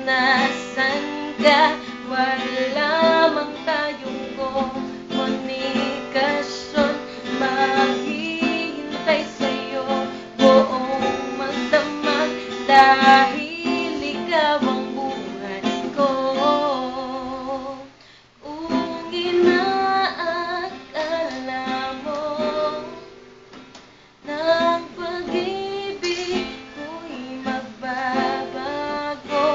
nasan ka? Wala mang tayong komunikasyon. Maghihintay sa'yo buong magdamag dahil ikaw ang buhay ko. Kung inaakala mo ng pag-ibig ko'y magbabago,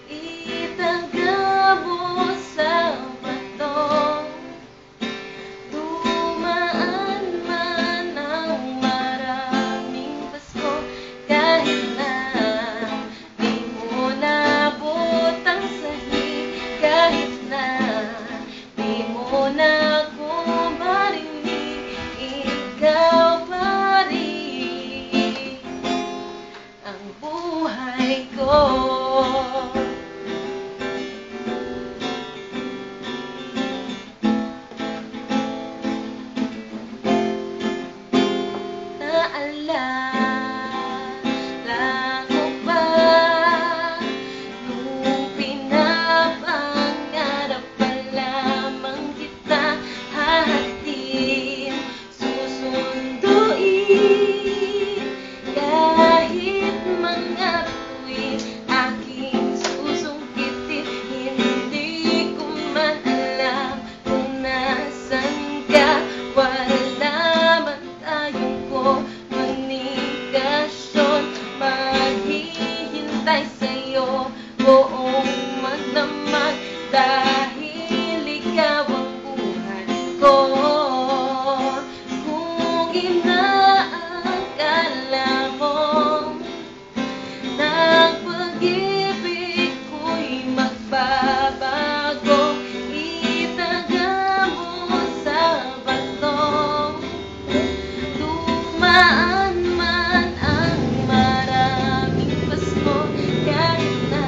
itaga mo sa bato. Dumaan man ang maraming Pasko, kahit na di mo nabot ang sahig, kahit na di mo na ako marinig, ikaw pa rin ang buhay ko. Naalala ko ba nung pinapangarap pa lamang kita hahatid, susunduin kahit mga tuwid aking susungkitin. Hindi ko man alam kung nasan ka, wala man tayong komunikasyon. Maghihintay sa'yo buong magdamag dahil ikaw ang buhay ko. Kung inaakala mo ng pag-ibig ko'y magbabago, itaga mo sa bato. Dumaan man ang maraming Pasko, kahit na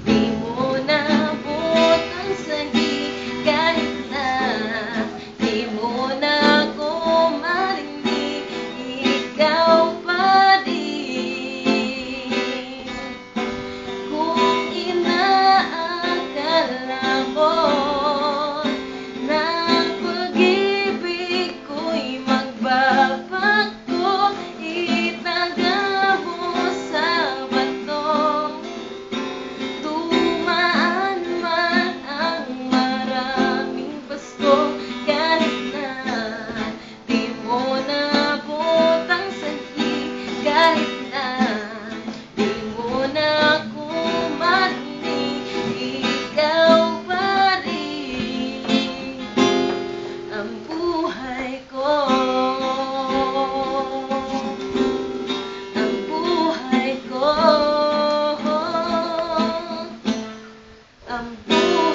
di mo nabot ang sahig, kahit na di mo na ako marinig, ikaw pa rin. Kung inaakala mo ng pag-ibig ko'y magbabago, itaga mo sa bato. Dumaan man ang maraming Pasko, kahit na di mo nabot ang sahig, kahit na di mo na ako marinig, ikaw pa rin ang buhay ko. Ang buhay ko. Ang buhay